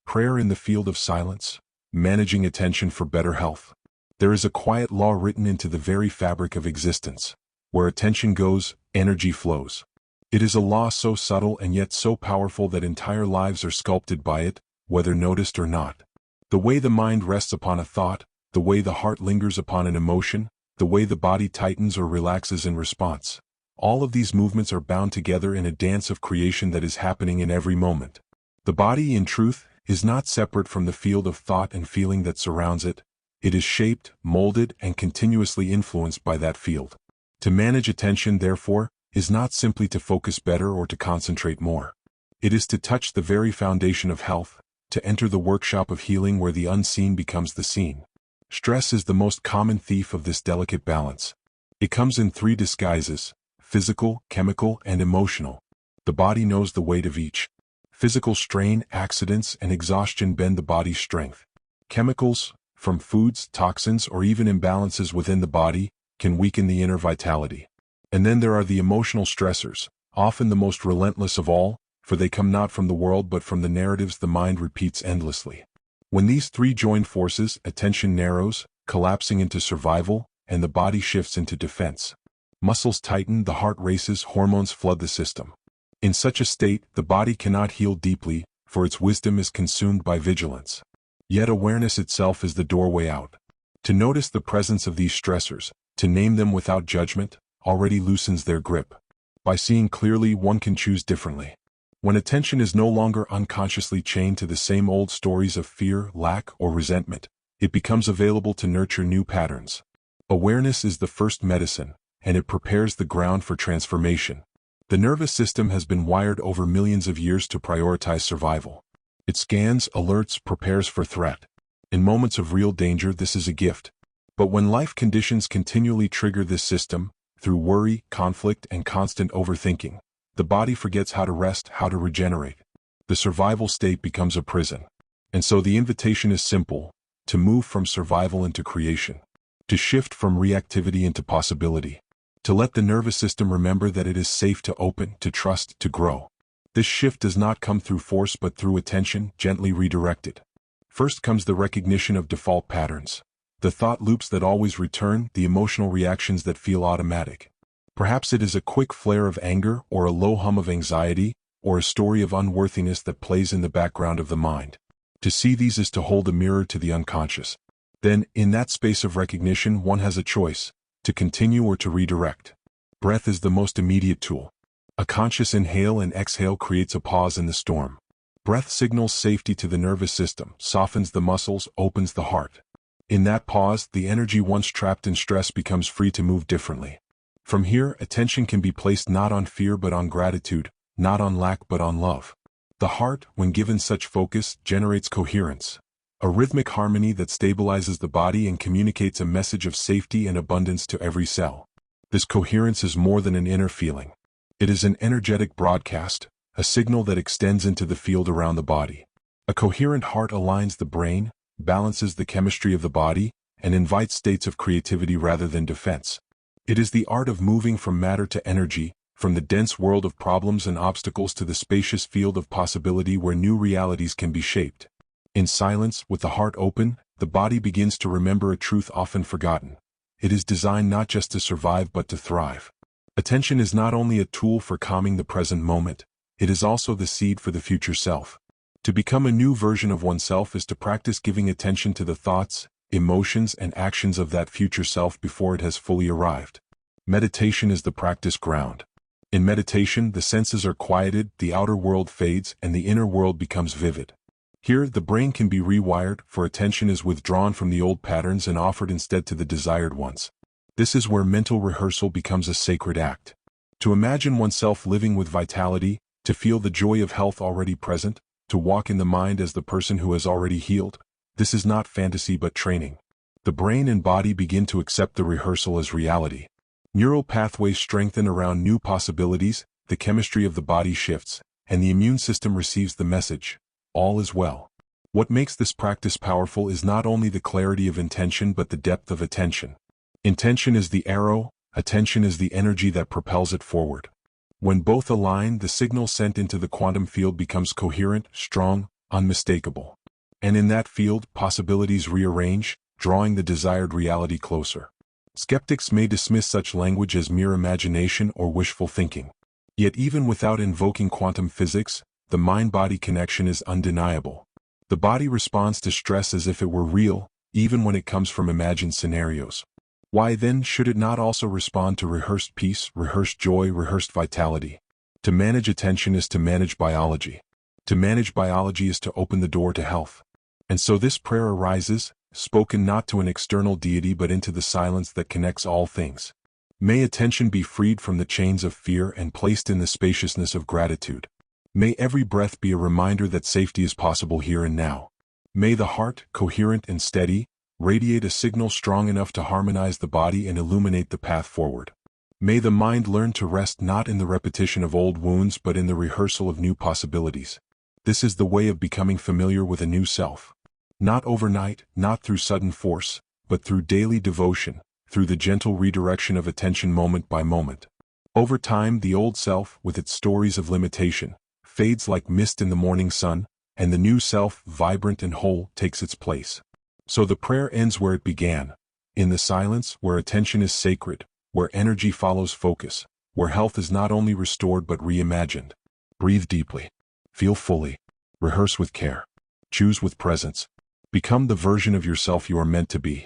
Prayer in the field of silence, managing attention for better health. There is a quiet law written into the very fabric of existence. Where attention goes, energy flows. It is a law so subtle and yet so powerful that entire lives are sculpted by it, whether noticed or not. The way the mind rests upon a thought, the way the heart lingers upon an emotion, the way the body tightens or relaxes in response. All of these movements are bound together in a dance of creation that is happening in every moment. The body, in truth, is not separate from the field of thought and feeling that surrounds it. It is shaped, molded, and continuously influenced by that field. To manage attention, therefore, is not simply to focus better or to concentrate more. It is to touch the very foundation of health, to enter the workshop of healing where the unseen becomes the seen. Stress is the most common thief of this delicate balance. It comes in three disguises: physical, chemical, and emotional. The body knows the weight of each. Physical strain, accidents, and exhaustion bend the body's strength. Chemicals, from foods, toxins, or even imbalances within the body, can weaken the inner vitality. And then there are the emotional stressors, often the most relentless of all, for they come not from the world but from the narratives the mind repeats endlessly. When these three join forces, attention narrows, collapsing into survival, and the body shifts into defense. Muscles tighten, the heart races, hormones flood the system. In such a state, the body cannot heal deeply, for its wisdom is consumed by vigilance. Yet awareness itself is the doorway out. To notice the presence of these stressors, to name them without judgment, already loosens their grip. By seeing clearly, one can choose differently. When attention is no longer unconsciously chained to the same old stories of fear, lack, or resentment, it becomes available to nurture new patterns. Awareness is the first medicine, and it prepares the ground for transformation. The nervous system has been wired over millions of years to prioritize survival. It scans, alerts, prepares for threat. In moments of real danger, this is a gift. But when life conditions continually trigger this system, through worry, conflict, and constant overthinking, the body forgets how to rest, how to regenerate. The survival state becomes a prison. And so the invitation is simple: to move from survival into creation. To shift from reactivity into possibility. To let the nervous system remember that it is safe to open, to trust, to grow. This shift does not come through force but through attention, gently redirected. First comes the recognition of default patterns. The thought loops that always return, the emotional reactions that feel automatic. Perhaps it is a quick flare of anger, or a low hum of anxiety, or a story of unworthiness that plays in the background of the mind. To see these is to hold a mirror to the unconscious. Then, in that space of recognition, one has a choice: to continue or to redirect. Breath is the most immediate tool. A conscious inhale and exhale creates a pause in the storm. Breath signals safety to the nervous system, softens the muscles, opens the heart. In that pause, the energy once trapped in stress becomes free to move differently. From here, attention can be placed not on fear but on gratitude, not on lack but on love. The heart, when given such focus, generates coherence. A rhythmic harmony that stabilizes the body and communicates a message of safety and abundance to every cell. This coherence is more than an inner feeling. It is an energetic broadcast, a signal that extends into the field around the body. A coherent heart aligns the brain, balances the chemistry of the body, and invites states of creativity rather than defense. It is the art of moving from matter to energy, from the dense world of problems and obstacles to the spacious field of possibility where new realities can be shaped. In silence, with the heart open, the body begins to remember a truth often forgotten. It is designed not just to survive but to thrive. Attention is not only a tool for calming the present moment, it is also the seed for the future self. To become a new version of oneself is to practice giving attention to the thoughts, emotions, and actions of that future self before it has fully arrived. Meditation is the practice ground. In meditation, the senses are quieted, the outer world fades, and the inner world becomes vivid. Here, the brain can be rewired, for attention is withdrawn from the old patterns and offered instead to the desired ones. This is where mental rehearsal becomes a sacred act. To imagine oneself living with vitality, to feel the joy of health already present, to walk in the mind as the person who has already healed, this is not fantasy but training. The brain and body begin to accept the rehearsal as reality. Neural pathways strengthen around new possibilities, the chemistry of the body shifts, and the immune system receives the message: all is well. What makes this practice powerful is not only the clarity of intention but the depth of attention. Intention is the arrow, attention is the energy that propels it forward. When both align, the signal sent into the quantum field becomes coherent, strong, unmistakable. And in that field, possibilities rearrange, drawing the desired reality closer. Skeptics may dismiss such language as mere imagination or wishful thinking. Yet even without invoking quantum physics, the mind-body connection is undeniable. The body responds to stress as if it were real, even when it comes from imagined scenarios. Why then should it not also respond to rehearsed peace, rehearsed joy, rehearsed vitality? To manage attention is to manage biology. To manage biology is to open the door to health. And so this prayer arises, spoken not to an external deity but into the silence that connects all things. May attention be freed from the chains of fear and placed in the spaciousness of gratitude. May every breath be a reminder that safety is possible here and now. May the heart, coherent and steady, radiate a signal strong enough to harmonize the body and illuminate the path forward. May the mind learn to rest not in the repetition of old wounds but in the rehearsal of new possibilities. This is the way of becoming familiar with a new self. Not overnight, not through sudden force, but through daily devotion, through the gentle redirection of attention moment by moment. Over time, the old self, with its stories of limitation, fades like mist in the morning sun, and the new self, vibrant and whole, takes its place. So the prayer ends where it began, in the silence, where attention is sacred, where energy follows focus, where health is not only restored but reimagined. Breathe deeply. Feel fully. Rehearse with care. Choose with presence. Become the version of yourself you are meant to be.